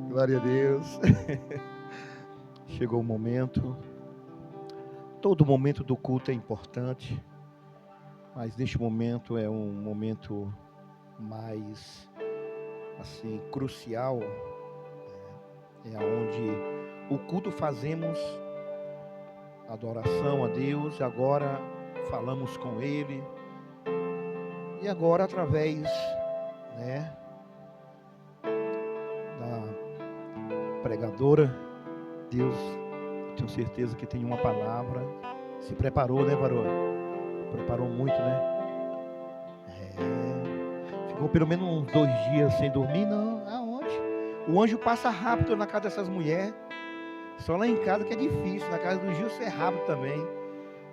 Glória a Deus. Chegou o momento. Todo momento do culto é importante, mas neste momento é um momento mais, assim, crucial. É onde o culto fazemos adoração a Deus, agora falamos com Ele, e agora através, da pregadora, Deus, tenho certeza que tem uma palavra. Se preparou, né, varão? Preparou muito, né? Ficou pelo menos uns 2 dias sem dormir? Não, aonde? O anjo passa rápido na casa dessas mulheres. Só lá em casa que é difícil. Na casa do Gil é rápido também.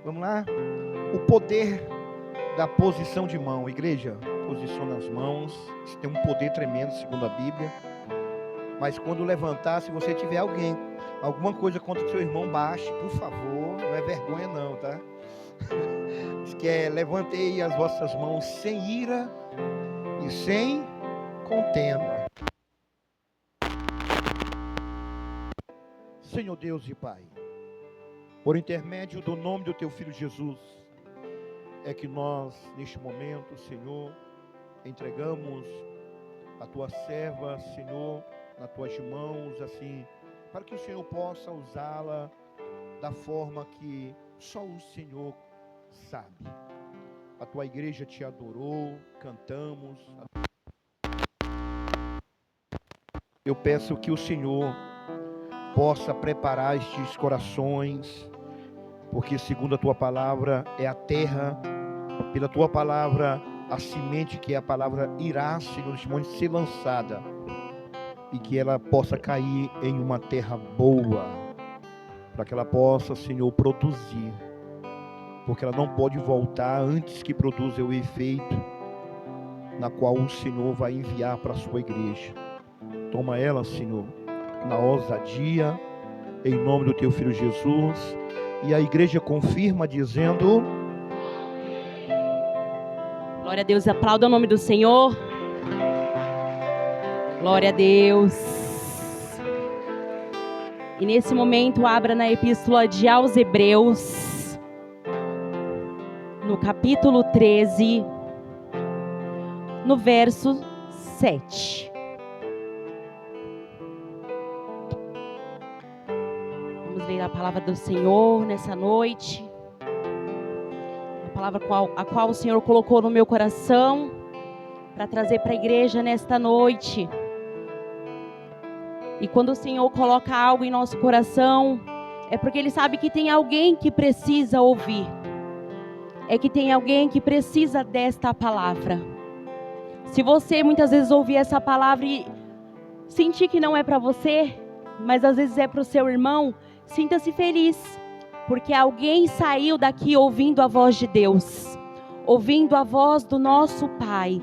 Vamos lá? O poder da posição de mão. Igreja, posiciona as mãos. Isso tem um poder tremendo, segundo a Bíblia. Mas quando levantar, se você tiver alguma coisa contra o seu irmão, baixe, por favor. Não é vergonha não, tá? Diz que levantei as vossas mãos sem ira e sem contenda. Senhor Deus e Pai, por intermédio do nome do Teu Filho Jesus, é que nós, neste momento, Senhor, entregamos a Tua serva, Senhor, nas Tuas mãos, assim, para que o Senhor possa usá-la da forma que só o Senhor sabe. A Tua igreja Te adorou, cantamos. Eu peço que o Senhor possa preparar estes corações, porque segundo a Tua palavra é a terra, pela Tua palavra a semente, que é a palavra, irá, Senhor, neste momento ser lançada, e que ela possa cair em uma terra boa, para que ela possa, Senhor, produzir, porque ela não pode voltar antes que produza o efeito na qual o Senhor vai enviar para a sua igreja. Toma ela, Senhor, na ousadia, em nome do Teu Filho Jesus. E a igreja confirma dizendo: glória a Deus, aplauda o nome do Senhor. Glória a Deus. E nesse momento, abra na epístola aos Hebreus, no capítulo 13, no verso 7. Vamos ler a palavra do Senhor nessa noite. A palavra a qual o Senhor colocou no meu coração para trazer para a igreja nesta noite. E quando o Senhor coloca algo em nosso coração, é porque Ele sabe que tem alguém que precisa ouvir. É que tem alguém que precisa desta palavra. Se você muitas vezes ouvir essa palavra e sentir que não é para você, mas às vezes é para o seu irmão, sinta-se feliz, porque alguém saiu daqui ouvindo a voz de Deus, ouvindo a voz do nosso Pai.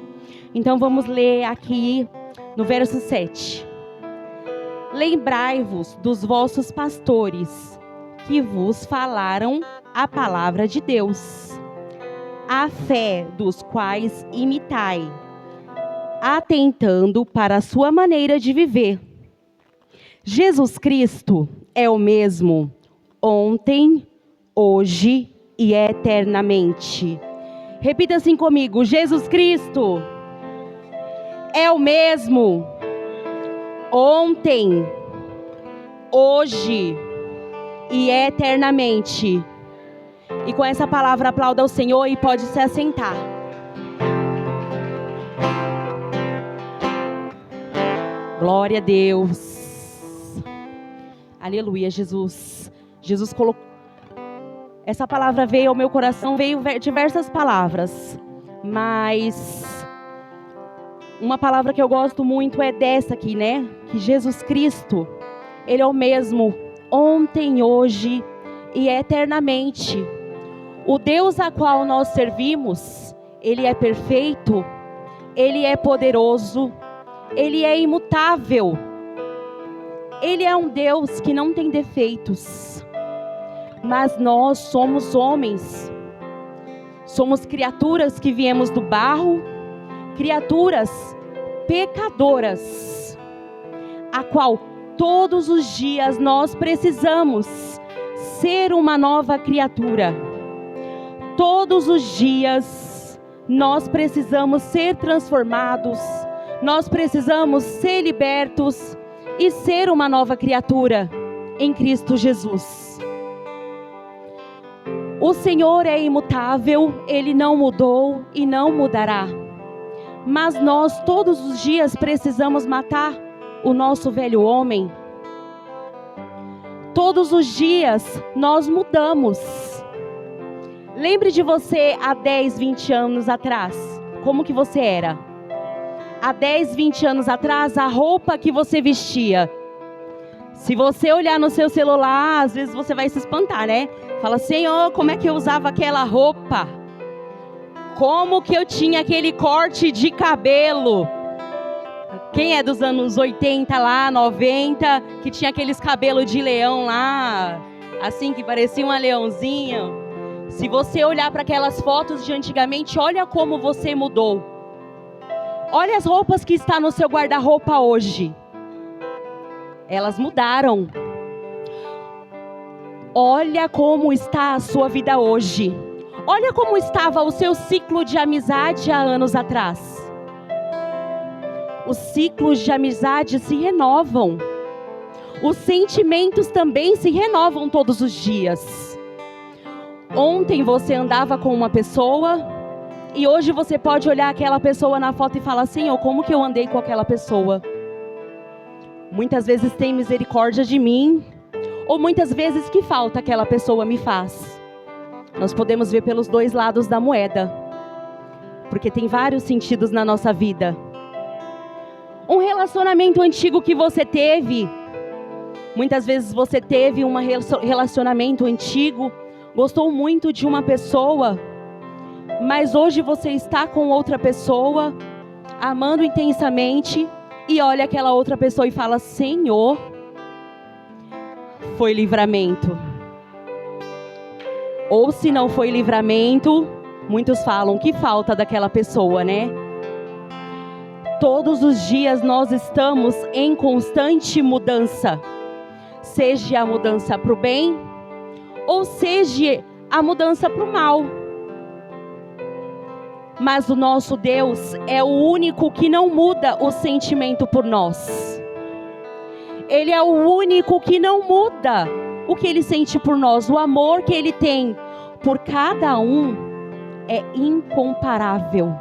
Então vamos ler aqui no verso 7. Lembrai-vos dos vossos pastores, que vos falaram a palavra de Deus, a fé dos quais imitai, atentando para a sua maneira de viver. Jesus Cristo é o mesmo ontem, hoje e eternamente. Repita assim comigo: Jesus Cristo é o mesmo ontem, hoje e eternamente. E com essa palavra aplauda o Senhor e pode se assentar. Glória a Deus. Aleluia, Jesus. Jesus colocou. Essa palavra veio ao meu coração, veio diversas palavras, mas uma palavra que eu gosto muito é dessa aqui, né? Que Jesus Cristo, Ele é o mesmo ontem, hoje e eternamente. O Deus a qual nós servimos, Ele é perfeito, Ele é poderoso, Ele é imutável. Ele é um Deus que não tem defeitos. Mas nós somos homens, somos criaturas que viemos do barro, criaturas pecadoras, a qual todos os dias nós precisamos ser uma nova criatura. Todos os dias nós precisamos ser transformados, nós precisamos ser libertos e ser uma nova criatura em Cristo Jesus. O Senhor é imutável, Ele não mudou e não mudará. Mas nós todos os dias precisamos matar o nosso velho homem. Todos os dias nós mudamos. Lembre de você há 10, 20 anos atrás. Como que você era? Há 10, 20 anos atrás, a roupa que você vestia. Se você olhar no seu celular, às vezes você vai se espantar, né? Fala, Senhor, como é que eu usava aquela roupa? Como que eu tinha aquele corte de cabelo? Quem é dos anos 80 lá, 90, que tinha aqueles cabelos de leão lá, assim que parecia uma leãozinha? Se você olhar para aquelas fotos de antigamente, olha como você mudou. Olha as roupas que estão no seu guarda-roupa hoje. Elas mudaram. Olha como está a sua vida hoje. Olha como estava o seu ciclo de amizade há anos atrás. Os ciclos de amizade se renovam. Os sentimentos também se renovam todos os dias. Ontem você andava com uma pessoa e hoje você pode olhar aquela pessoa na foto e falar, Senhor, como que eu andei com aquela pessoa? Muitas vezes tem misericórdia de mim, ou muitas vezes que falta aquela pessoa me faz. Nós podemos ver pelos dois lados da moeda, porque tem vários sentidos na nossa vida. Um relacionamento antigo que você teve, muitas vezes você teve um relacionamento antigo, gostou muito de uma pessoa, mas hoje você está com outra pessoa, amando intensamente, e olha aquela outra pessoa e fala, Senhor, foi livramento. Ou se não foi livramento, muitos falam que falta daquela pessoa, né? Todos os dias nós estamos em constante mudança. Seja a mudança para o bem, ou seja a mudança para o mal. Mas o nosso Deus é o único que não muda o sentimento por nós. Ele é o único que não muda o que Ele sente por nós. O amor que Ele tem por cada um é incomparável.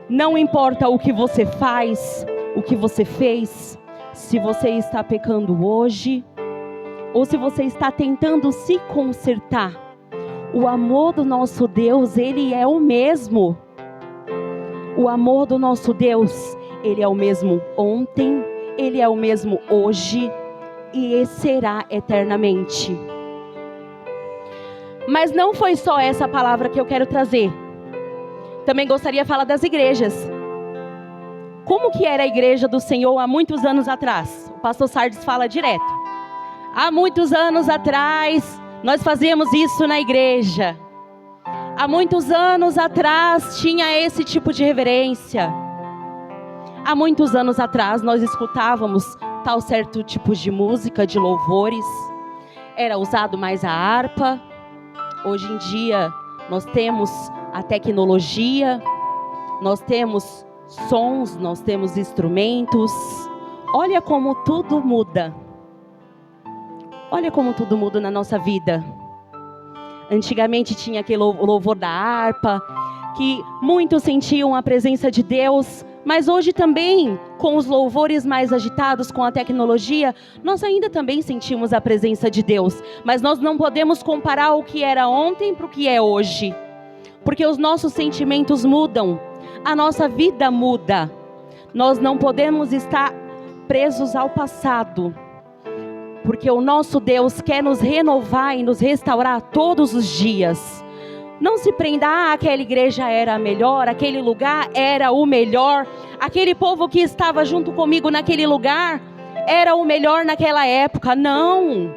Não importa o que você faz, o que você fez, se você está pecando hoje, ou se você está tentando se consertar. O amor do nosso Deus, Ele é o mesmo. O amor do nosso Deus, Ele é o mesmo ontem, Ele é o mesmo hoje e será eternamente. Mas não foi só essa palavra que eu quero trazer. Também gostaria de falar das igrejas. Como que era a igreja do Senhor há muitos anos atrás? O pastor Sardes fala direto. Há muitos anos atrás, nós fazíamos isso na igreja. Há muitos anos atrás, tinha esse tipo de reverência. Há muitos anos atrás, nós escutávamos tal certo tipo de música, de louvores. Era usado mais a harpa. Hoje em dia, nós temos a tecnologia, nós temos sons, nós temos instrumentos. Olha como tudo muda. Olha como tudo muda na nossa vida. Antigamente tinha aquele louvor da harpa, que muitos sentiam a presença de Deus, mas hoje também, com os louvores mais agitados, com a tecnologia, nós ainda também sentimos a presença de Deus. Mas nós não podemos comparar o que era ontem para o que é hoje. Porque os nossos sentimentos mudam, a nossa vida muda. Nós não podemos estar presos ao passado. Porque o nosso Deus quer nos renovar e nos restaurar todos os dias. Não se prenda, aquela igreja era a melhor, aquele lugar era o melhor, aquele povo que estava junto comigo naquele lugar era o melhor naquela época. Não.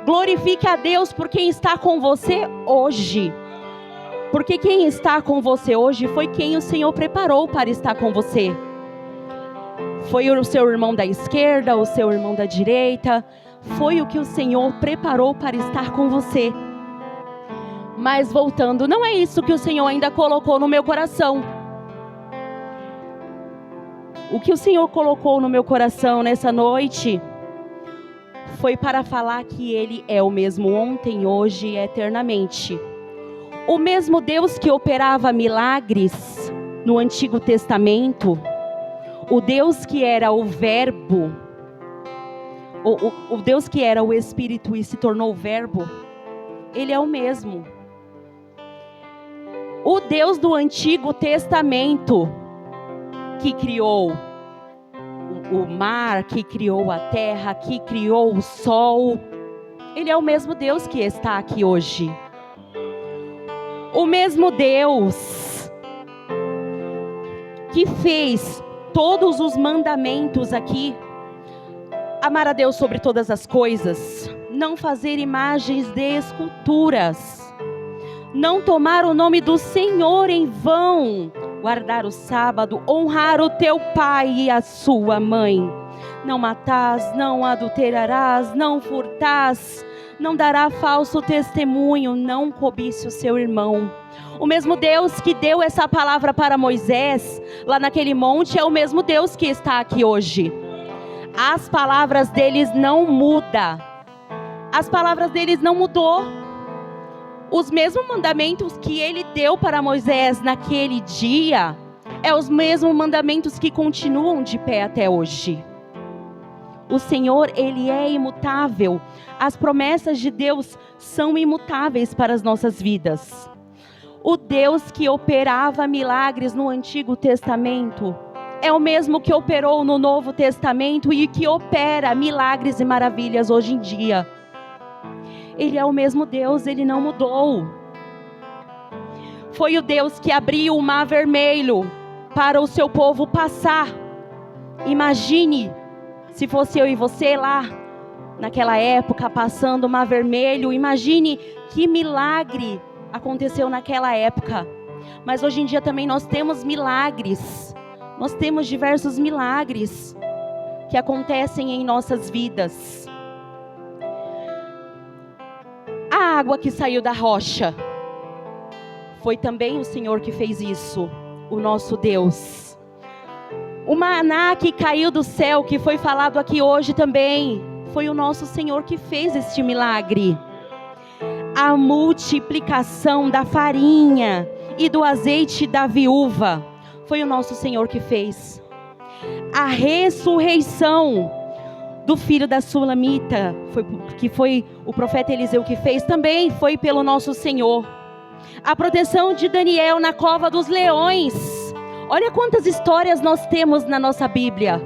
Glorifique a Deus por quem está com você hoje. Porque quem está com você hoje foi quem o Senhor preparou para estar com você. Foi o seu irmão da esquerda, o seu irmão da direita. Foi o que o Senhor preparou para estar com você. Mas voltando, não é isso que o Senhor ainda colocou no meu coração. O que o Senhor colocou no meu coração nessa noite foi para falar que Ele é o mesmo ontem, hoje e eternamente. O mesmo Deus que operava milagres no Antigo Testamento, o Deus que era o Verbo, o Deus que era o Espírito e se tornou o Verbo, Ele é o mesmo. O Deus do Antigo Testamento, que criou o mar, que criou a terra, que criou o sol, Ele é o mesmo Deus que está aqui hoje. O mesmo Deus que fez todos os mandamentos aqui: amar a Deus sobre todas as coisas, não fazer imagens de esculturas, não tomar o nome do Senhor em vão, guardar o sábado, honrar o teu pai e a sua mãe, não matarás, não adulterarás, não furtarás, não dará falso testemunho, não cobice o seu irmão. O mesmo Deus que deu essa palavra para Moisés lá naquele monte é o mesmo Deus que está aqui hoje. As palavras deles não mudam. As palavras deles não mudou. Os mesmos mandamentos que ele deu para Moisés naquele dia é os mesmos mandamentos que continuam de pé até hoje. O Senhor, Ele é imutável. As promessas de Deus são imutáveis para as nossas vidas. O Deus que operava milagres no Antigo Testamento é o mesmo que operou no Novo Testamento e que opera milagres e maravilhas hoje em dia. Ele é o mesmo Deus, Ele não mudou. Foi o Deus que abriu o mar vermelho para o seu povo passar. Imagine se fosse eu e você lá, naquela época, passando o mar vermelho. Imagine que milagre aconteceu naquela época. Mas hoje em dia também nós temos milagres. Nós temos diversos milagres que acontecem em nossas vidas. A água que saiu da rocha, foi também o Senhor que fez isso, o nosso Deus. O maná que caiu do céu, que foi falado aqui hoje também, foi o nosso Senhor que fez este milagre. A multiplicação da farinha e do azeite da viúva, foi o nosso Senhor que fez. A ressurreição do filho da Sulamita, que foi o profeta Eliseu que fez, também foi pelo nosso Senhor. A proteção de Daniel na cova dos leões. Olha quantas histórias nós temos na nossa Bíblia.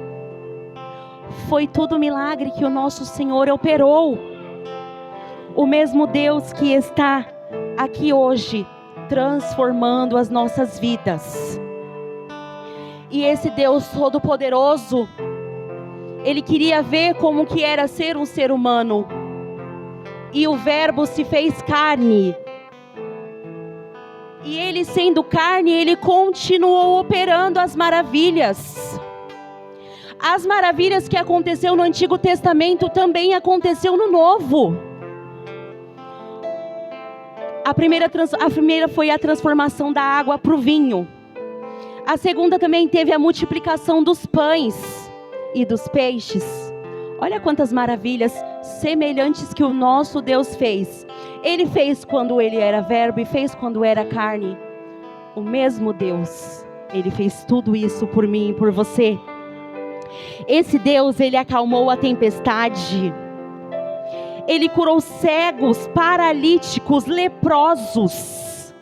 Foi tudo milagre que o nosso Senhor operou. O mesmo Deus que está aqui hoje, transformando as nossas vidas. E esse Deus Todo-Poderoso, Ele queria ver como que era ser um ser humano. E o Verbo se fez carne. E Ele, sendo carne, Ele continuou operando as maravilhas. As maravilhas que aconteceu no Antigo Testamento também aconteceu no Novo. A primeira foi a transformação da água para o vinho. A segunda também teve a multiplicação dos pães e dos peixes. Olha quantas maravilhas semelhantes que o nosso Deus fez. Ele fez quando Ele era verbo e fez quando era carne. O mesmo Deus, Ele fez tudo isso por mim e por você. Esse Deus, Ele acalmou a tempestade. Ele curou cegos, paralíticos, leprosos.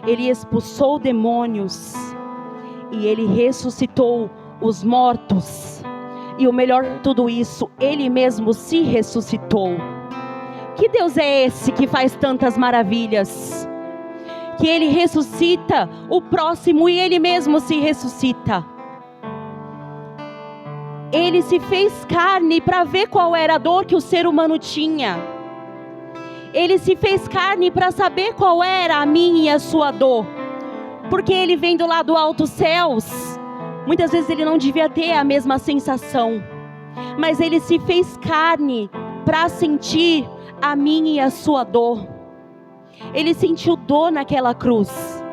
Ele expulsou demônios. E Ele ressuscitou os mortos. E o melhor de tudo isso, Ele mesmo se ressuscitou. Que Deus é esse que faz tantas maravilhas? Que Ele ressuscita o próximo e Ele mesmo se ressuscita. Ele se fez carne para ver qual era a dor que o ser humano tinha. Ele se fez carne para saber qual era a minha e a sua dor. Porque Ele vem lá do alto céus. Muitas vezes Ele não devia ter a mesma sensação. Mas Ele se fez carne para sentir a minha e a sua dor. Ele sentiu dor naquela cruz,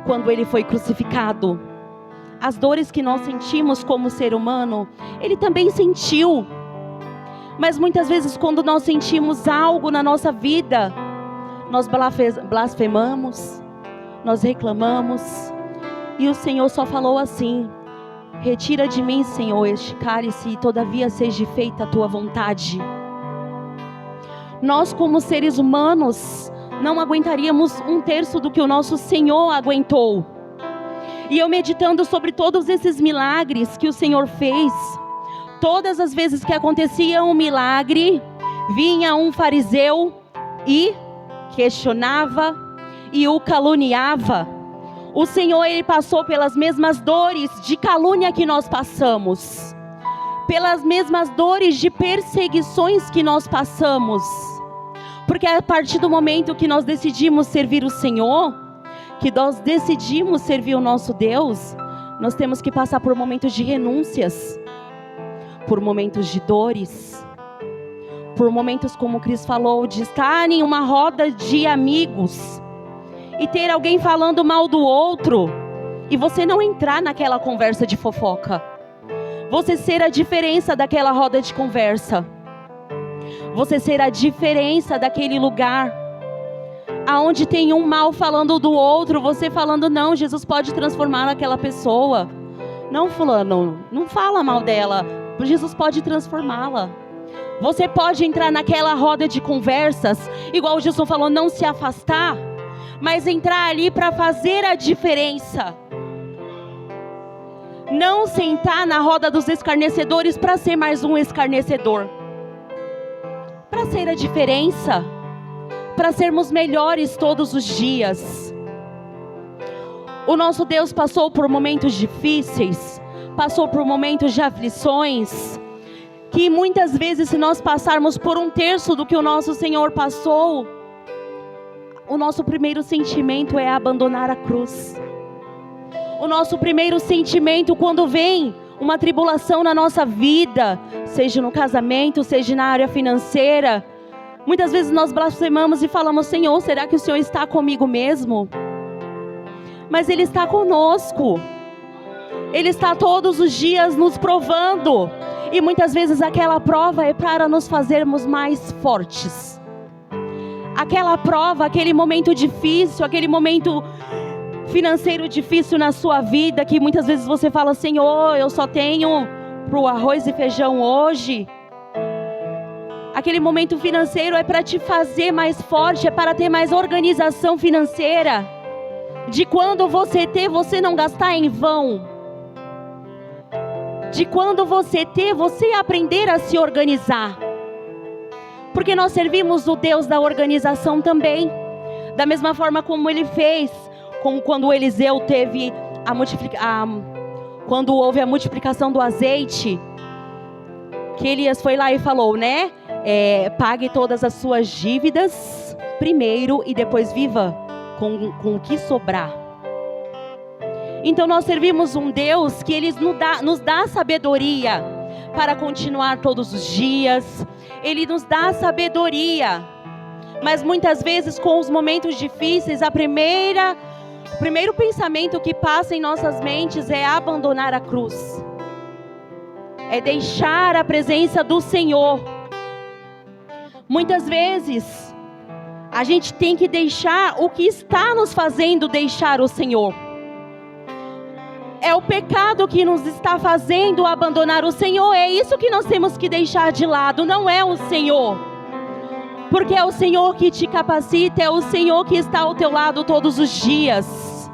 quando Ele foi crucificado. As dores que nós sentimos como ser humano, Ele também sentiu. Mas muitas vezes quando nós sentimos algo na nossa vida, nós blasfemamos, nós reclamamos. E o Senhor só falou assim: retira de mim, Senhor, este cálice, e todavia seja feita a tua vontade. Nós, como seres humanos, não aguentaríamos 1/3 do que o nosso Senhor aguentou. E eu meditando sobre todos esses milagres que o Senhor fez, todas as vezes que acontecia um milagre, vinha um fariseu e questionava e o caluniava. O Senhor, Ele passou pelas mesmas dores de calúnia que nós passamos, pelas mesmas dores de perseguições que nós passamos. Porque a partir do momento que nós decidimos servir o Senhor, que nós decidimos servir o nosso Deus, nós temos que passar por momentos de renúncias, por momentos de dores, por momentos, como o Cris falou, de estar em uma roda de amigos e ter alguém falando mal do outro e você não entrar naquela conversa de fofoca, você ser a diferença daquela roda de conversa, você ser a diferença daquele lugar aonde tem um mal falando do outro, você falando: não, Jesus pode transformar aquela pessoa. Não, fulano, não fala mal dela, Jesus pode transformá-la. Você pode entrar naquela roda de conversas, igual o Jesus falou, não se afastar, mas entrar ali para fazer a diferença. Não sentar na roda dos escarnecedores para ser mais um escarnecedor. Para ser a diferença, para sermos melhores todos os dias. O nosso Deus passou por momentos difíceis, passou por momentos de aflições, que muitas vezes, se nós passarmos por 1/3 do que o nosso Senhor passou, o nosso primeiro sentimento é abandonar a cruz. O nosso primeiro sentimento quando vem uma tribulação na nossa vida, seja no casamento, seja na área financeira, muitas vezes nós blasfemamos e falamos: Senhor, será que o Senhor está comigo mesmo? Mas Ele está conosco. Ele está todos os dias nos provando. E muitas vezes aquela prova é para nos fazermos mais fortes. Aquela prova, aquele momento difícil, aquele momento financeiro difícil na sua vida, que muitas vezes você fala: Senhor, eu só tenho pro arroz e feijão hoje. Aquele momento financeiro é para te fazer mais forte, é para ter mais organização financeira. De quando você ter, você não gastar em vão. De quando você ter, você aprender a se organizar. Porque nós servimos o Deus da organização também. Da mesma forma como Ele fez, como quando Eliseu teve quando houve a multiplicação do azeite, que Elias foi lá e falou, né? Pague todas as suas dívidas primeiro e depois viva com o que sobrar. Então nós servimos um Deus que Ele nos dá sabedoria para continuar todos os dias. Ele nos dá sabedoria. Mas muitas vezes com os momentos difíceis, o primeiro pensamento que passa em nossas mentes é abandonar a cruz. É deixar a presença do Senhor. Muitas vezes a gente tem que deixar o que está nos fazendo deixar o Senhor. É o pecado que nos está fazendo abandonar o Senhor. É isso que nós temos que deixar de lado. Não é o Senhor. Porque é o Senhor que te capacita. É o Senhor que está ao teu lado todos os dias.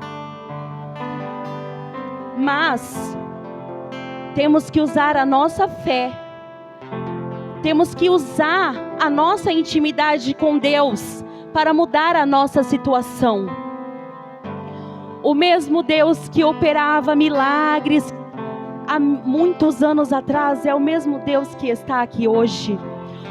Mas temos que usar a nossa fé. Temos que usar a nossa intimidade com Deus para mudar a nossa situação. O mesmo Deus que operava milagres há muitos anos atrás é o mesmo Deus que está aqui hoje.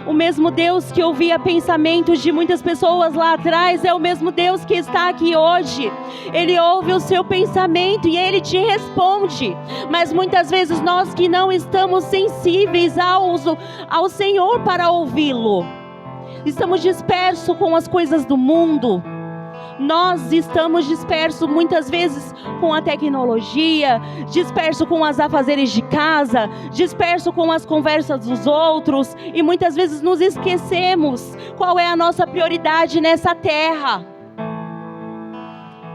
O mesmo Deus que ouvia pensamentos de muitas pessoas lá atrás é o mesmo Deus que está aqui hoje. Ele ouve o seu pensamento e Ele te responde. Mas muitas vezes nós que não estamos sensíveis ao Senhor para ouvi-lo, estamos dispersos com as coisas do mundo. Nós estamos dispersos muitas vezes com a tecnologia, dispersos com as afazeres de casa, dispersos com as conversas dos outros, e muitas vezes nos esquecemos qual é a nossa prioridade nessa terra,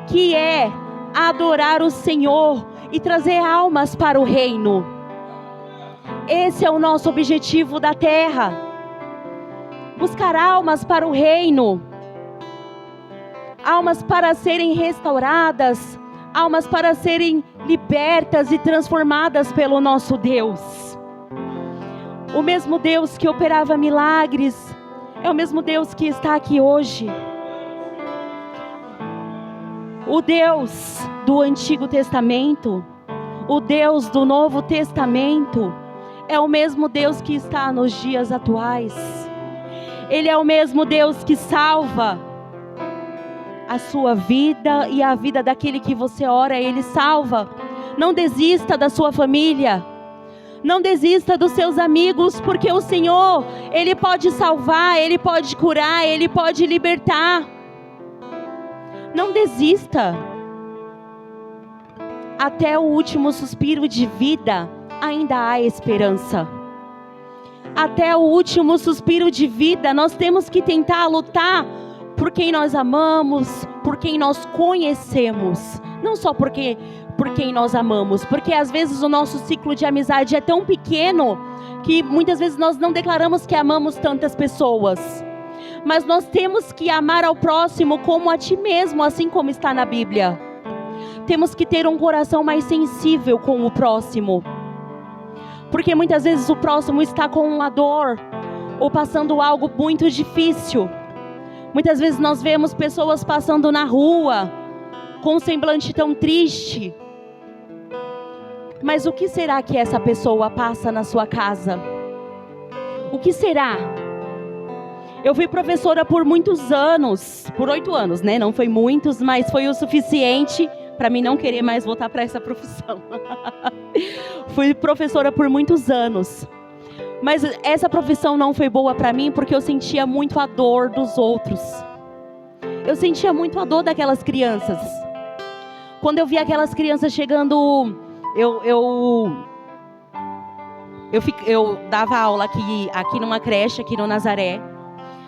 que é adorar o Senhor e trazer almas para o reino. Esse é o nosso objetivo da terra, buscar almas para o reino. Almas para serem restauradas, almas para serem libertas e transformadas pelo nosso Deus. O mesmo Deus que operava milagres é o mesmo Deus que está aqui hoje. O Deus do Antigo Testamento, o Deus do Novo Testamento, é o mesmo Deus que está nos dias atuais. Ele é o mesmo Deus que salva a sua vida e a vida daquele que você ora, Ele salva. Não desista da sua família, não desista dos seus amigos, porque o Senhor, Ele pode salvar, Ele pode curar, Ele pode libertar. Não desista. Até o último suspiro de vida ainda há esperança. Até o último suspiro de vida nós temos que tentar lutar por quem nós amamos, por quem nós conhecemos, não só por quem nós amamos, porque às vezes o nosso ciclo de amizade é tão pequeno que muitas vezes nós não declaramos que amamos tantas pessoas, mas nós temos que amar ao próximo como a ti mesmo, assim como está na Bíblia. Temos que ter um coração mais sensível com o próximo, porque muitas vezes o próximo está com uma dor ou passando algo muito difícil. Muitas vezes nós vemos pessoas passando na rua com um semblante tão triste. Mas o que será que essa pessoa passa na sua casa? O que será? Eu fui professora por muitos anos, por 8 anos, né? Não foi muitos, mas foi o suficiente para mim não querer mais voltar para essa profissão. Fui professora por muitos anos. Mas essa profissão não foi boa para mim porque eu sentia muito a dor dos outros. Eu sentia muito a dor daquelas crianças. Quando eu via aquelas crianças chegando, eu dava aula aqui numa creche, aqui no Nazaré.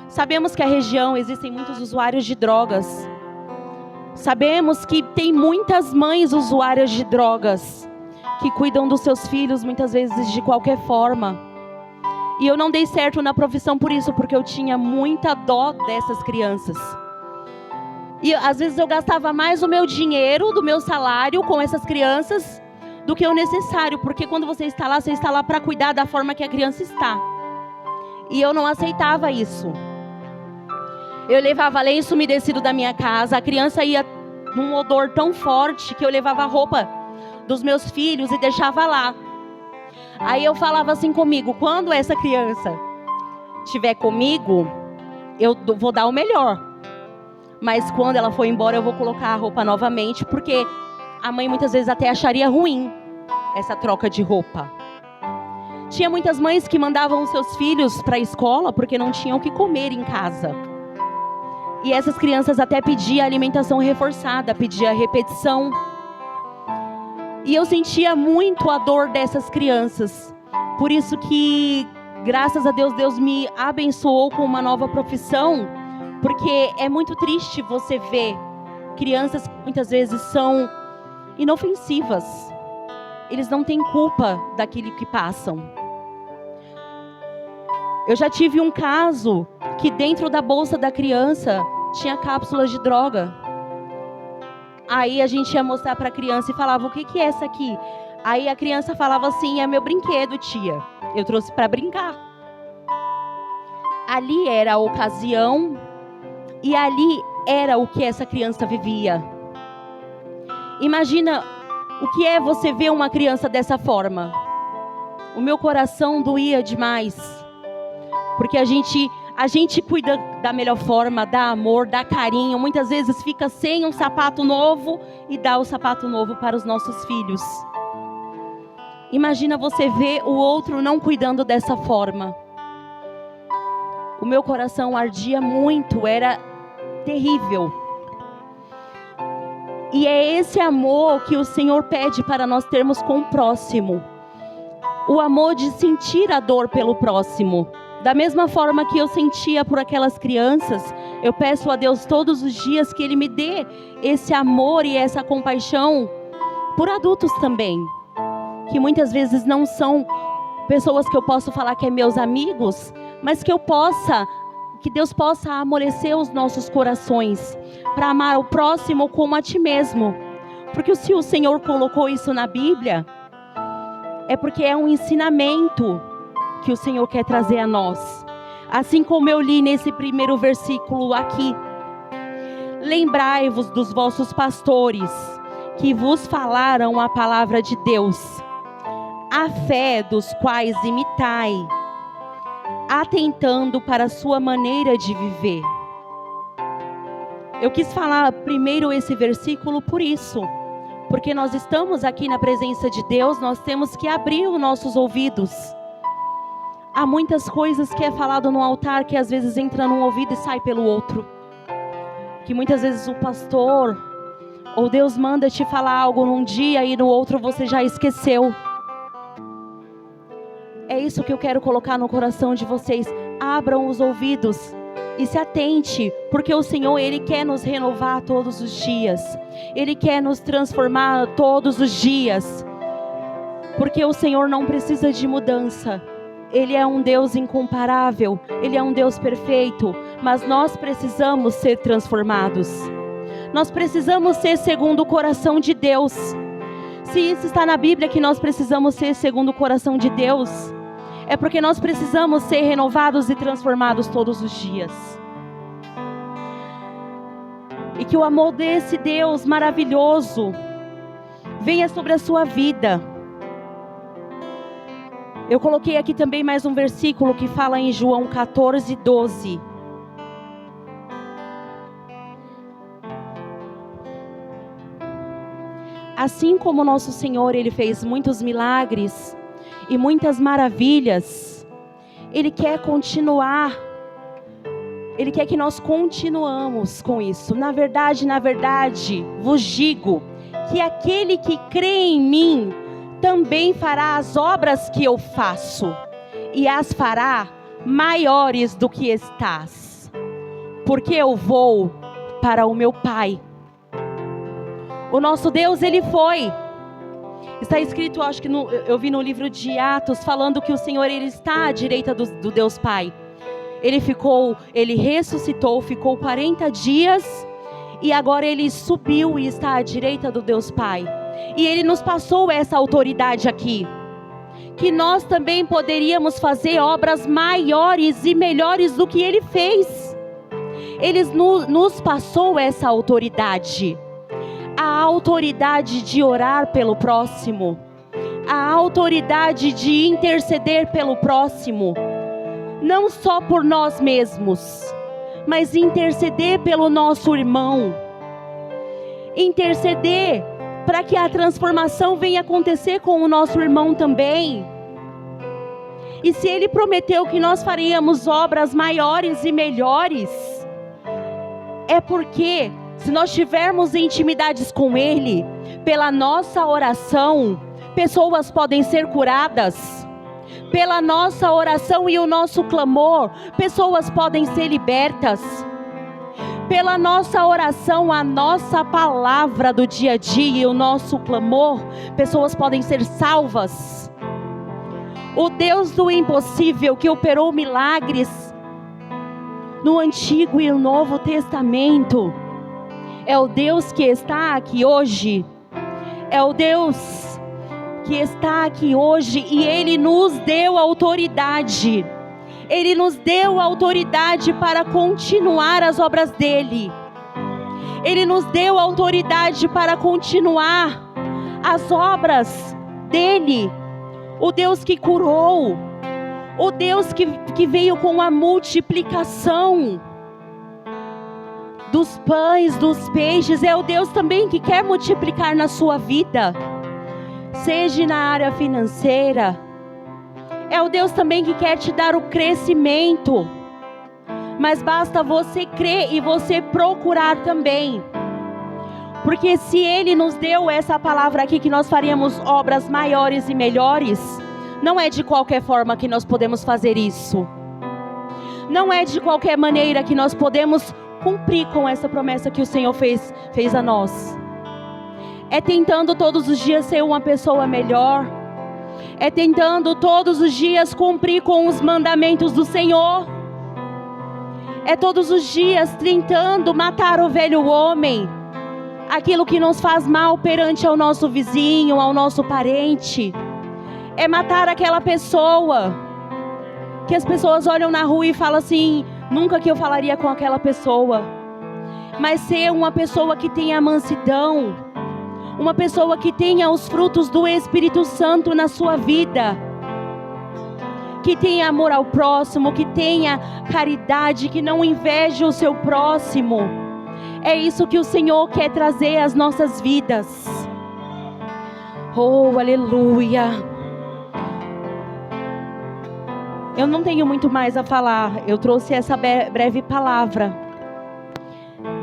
Sabemos que a região existem muitos usuários de drogas. Sabemos que tem muitas mães usuárias de drogas que cuidam dos seus filhos muitas vezes de qualquer forma. E eu não dei certo na profissão por isso, porque eu tinha muita dó dessas crianças. E às vezes eu gastava mais o meu dinheiro, do meu salário com essas crianças, do que o necessário. Porque quando você está lá para cuidar da forma que a criança está. E eu não aceitava isso. Eu levava lenço umedecido da minha casa, a criança ia num odor tão forte que eu levava a roupa dos meus filhos e deixava lá. Aí eu falava assim comigo: quando essa criança estiver comigo, eu vou dar o melhor. Mas quando ela for embora, eu vou colocar a roupa novamente, porque a mãe muitas vezes até acharia ruim essa troca de roupa. Tinha muitas mães que mandavam os seus filhos para a escola porque não tinham o que comer em casa. E essas crianças até pediam alimentação reforçada, pediam repetição. E eu sentia muito a dor dessas crianças. Por isso que, graças a Deus, Deus me abençoou com uma nova profissão. Porque é muito triste você ver crianças que muitas vezes são inofensivas. Eles não têm culpa daquilo que passam. Eu já tive um caso que dentro da bolsa da criança tinha cápsulas de droga. Aí a gente ia mostrar para a criança e falava: o que é essa aqui? Aí a criança falava assim: é meu brinquedo, tia. Eu trouxe para brincar. Ali era a ocasião e ali era o que essa criança vivia. Imagina o que é você ver uma criança dessa forma. O meu coração doía demais. Porque a gente cuida da melhor forma, dá amor, dá carinho. Muitas vezes fica sem um sapato novo e dá o sapato novo para os nossos filhos. Imagina você ver o outro não cuidando dessa forma. O meu coração ardia muito, era terrível. E é esse amor que o Senhor pede para nós termos com o próximo. O amor de sentir a dor pelo próximo. Da mesma forma que eu sentia por aquelas crianças, eu peço a Deus todos os dias que Ele me dê esse amor e essa compaixão por adultos também. Que muitas vezes não são pessoas que eu posso falar que é meus amigos, mas que Deus possa amolecer os nossos corações para amar o próximo como a ti mesmo. Porque se o Senhor colocou isso na Bíblia, é porque é um ensinamento que o Senhor quer trazer a nós. Assim como eu li nesse primeiro versículo aqui. Lembrai-vos dos vossos pastores, que vos falaram a palavra de Deus, a fé dos quais imitai, atentando para a sua maneira de viver. Eu quis falar primeiro esse versículo por isso. Porque nós estamos aqui na presença de Deus, nós temos que abrir os nossos ouvidos. Há muitas coisas que é falado no altar que às vezes entra num ouvido e sai pelo outro. Que muitas vezes o pastor ou Deus manda te falar algo num dia e no outro você já esqueceu. É isso que eu quero colocar no coração de vocês. Abram os ouvidos e se atente, porque o Senhor, Ele quer nos renovar todos os dias. Ele quer nos transformar todos os dias. Porque o Senhor não precisa de mudança. Ele é um Deus incomparável. Ele é um Deus perfeito. Mas nós precisamos ser transformados. Nós precisamos ser segundo o coração de Deus. Se isso está na Bíblia que nós precisamos ser segundo o coração de Deus, é porque nós precisamos ser renovados e transformados todos os dias. E que o amor desse Deus maravilhoso venha sobre a sua vida. Eu coloquei aqui também mais um versículo que fala em João 14:12. Assim como nosso Senhor, Ele fez muitos milagres e muitas maravilhas, Ele quer continuar. Ele quer que nós continuamos com isso. Na verdade, vos digo que aquele que crê em mim também fará as obras que eu faço, e as fará maiores do que estas, porque eu vou para o meu Pai. O nosso Deus, Ele foi. Está escrito, acho que eu vi no livro de Atos, falando que o Senhor, Ele está à direita do Deus Pai. Ele ressuscitou, ficou 40 dias, e agora Ele subiu e está à direita do Deus Pai. E Ele nos passou essa autoridade aqui, que nós também poderíamos fazer obras maiores e melhores do que Ele fez. Ele nos passou essa autoridade. A autoridade de orar pelo próximo, a autoridade de interceder pelo próximo, não só por nós mesmos, mas interceder pelo nosso irmão, interceder para que a transformação venha acontecer com o nosso irmão também. E se Ele prometeu que nós faríamos obras maiores e melhores, é porque se nós tivermos intimidades com Ele, pela nossa oração, pessoas podem ser curadas. Pela nossa oração e o nosso clamor, pessoas podem ser libertas. Pela nossa oração, a nossa palavra do dia a dia e o nosso clamor, pessoas podem ser salvas. O Deus do impossível, que operou milagres no Antigo e no Novo Testamento, é o Deus que está aqui hoje. É o Deus que está aqui hoje, e Ele nos deu autoridade. Ele nos deu autoridade para continuar as obras dEle. Ele nos deu autoridade para continuar as obras dEle. O Deus que curou, O Deus que veio com a multiplicação dos pães, dos peixes, é o Deus também que quer multiplicar na sua vida, seja na área financeira. É o Deus também que quer te dar o crescimento, mas basta você crer e você procurar também. Porque se Ele nos deu essa palavra aqui, que nós faríamos obras maiores e melhores, não é de qualquer forma que nós podemos fazer isso. Não é de qualquer maneira que nós podemos cumprir com essa promessa que o Senhor fez a nós. É tentando todos os dias ser uma pessoa melhor. É tentando todos os dias cumprir com os mandamentos do Senhor. É todos os dias tentando matar o velho homem, aquilo que nos faz mal perante ao nosso vizinho, ao nosso parente. É matar aquela pessoa que as pessoas olham na rua e falam assim: nunca que eu falaria com aquela pessoa. Mas ser uma pessoa que tenha mansidão, uma pessoa que tenha os frutos do Espírito Santo na sua vida, que tenha amor ao próximo, que tenha caridade, que não inveje o seu próximo. É isso que o Senhor quer trazer às nossas vidas. Oh, aleluia. Eu não tenho muito mais a falar. Eu trouxe essa breve palavra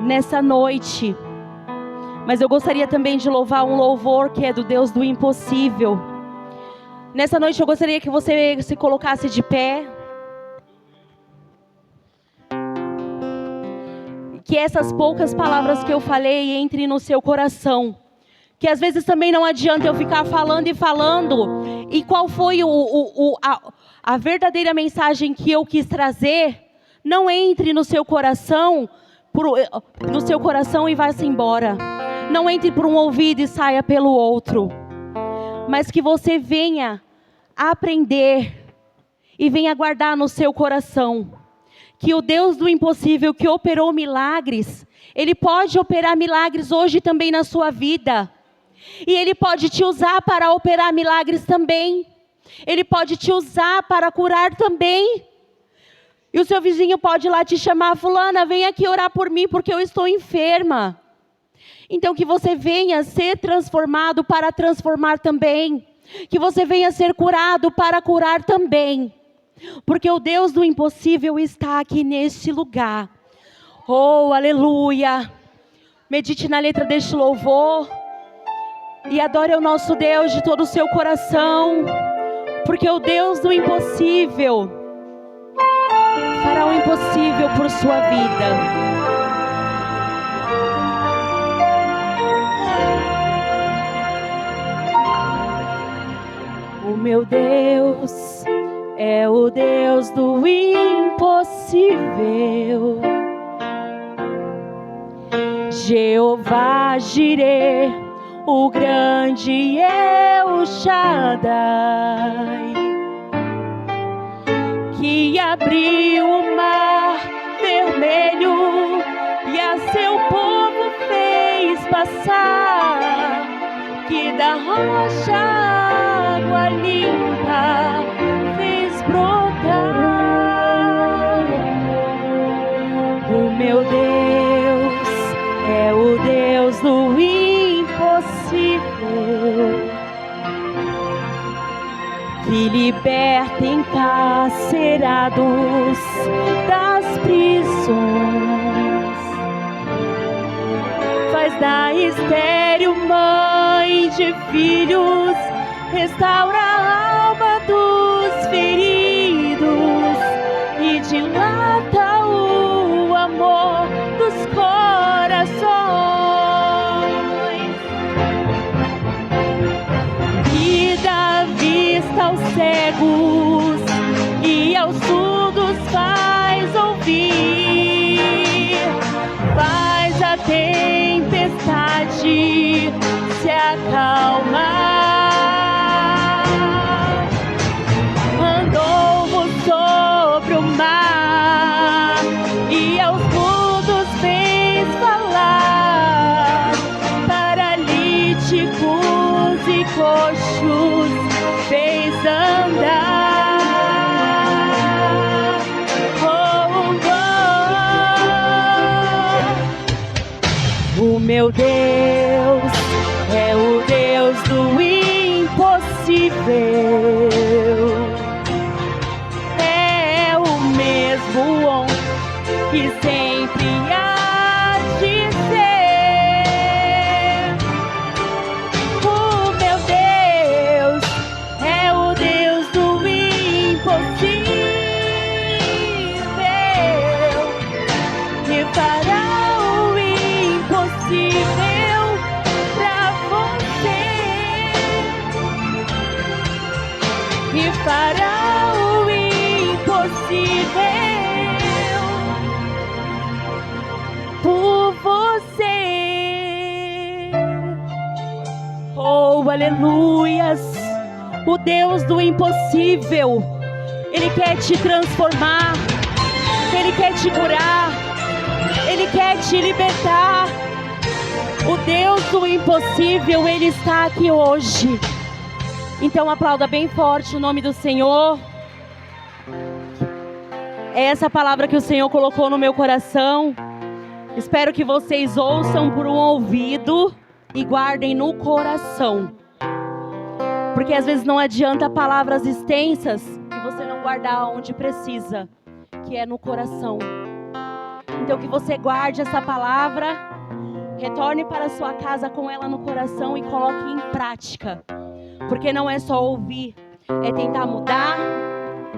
nessa noite. Mas eu gostaria também de louvar um louvor que é do Deus do impossível. Nessa noite eu gostaria que você se colocasse de pé. Que essas poucas palavras que eu falei entrem no seu coração. Que às vezes também não adianta eu ficar falando e falando. E qual foi a verdadeira mensagem que eu quis trazer, não entre no seu coração e vá-se embora. Não entre por um ouvido e saia pelo outro. Mas que você venha aprender e venha guardar no seu coração que o Deus do impossível, que operou milagres, Ele pode operar milagres hoje também na sua vida. E Ele pode te usar para operar milagres também. Ele pode te usar para curar também. E o seu vizinho pode ir lá te chamar: fulana, vem aqui orar por mim porque eu estou enferma. Então que você venha ser transformado para transformar também. Que você venha ser curado para curar também. Porque o Deus do impossível está aqui neste lugar. Oh, aleluia. Medite na letra deste louvor. E adore ao nosso Deus de todo o seu coração. Porque o Deus do impossível fará o impossível por sua vida. O meu Deus é o Deus do impossível. Jeová Jireh, o grande El Shaddai, que abriu o mar vermelho e a seu povo fez passar, que da rocha água limpa fez brotar. O meu Deus é o Deus do impossível, que liberta encarcerados das prisões, faz da estéril mãe de filhos, restaura a alma dos feridos e dilata o amor dos corações. E dá vista aos cegos e aos surdos faz ouvir, faz a tempestade se acalmar. meu Deus é o Deus do impossível. É o mesmo ontem que sempre há de ser. O meu Deus é o Deus do impossível, que fará o impossível pra você, que fará o impossível por você. Oh, aleluias! O Deus do impossível, Ele quer te transformar, Ele quer te curar, Ele quer te libertar. O Deus do impossível, Ele está aqui hoje. Então aplauda bem forte o nome do Senhor. É essa palavra que o Senhor colocou no meu coração. Espero que vocês ouçam por um ouvido e guardem no coração. Porque às vezes não adianta palavras extensas e você não guardar onde precisa, que é no coração. Então que você guarde essa palavra, retorne para a sua casa com ela no coração e coloque em prática. Porque não é só ouvir, é tentar mudar,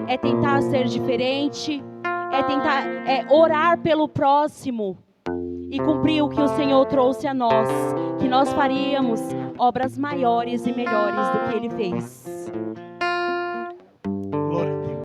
é tentar ser diferente, é orar pelo próximo e cumprir o que o Senhor trouxe a nós, que nós faríamos obras maiores e melhores do que Ele fez.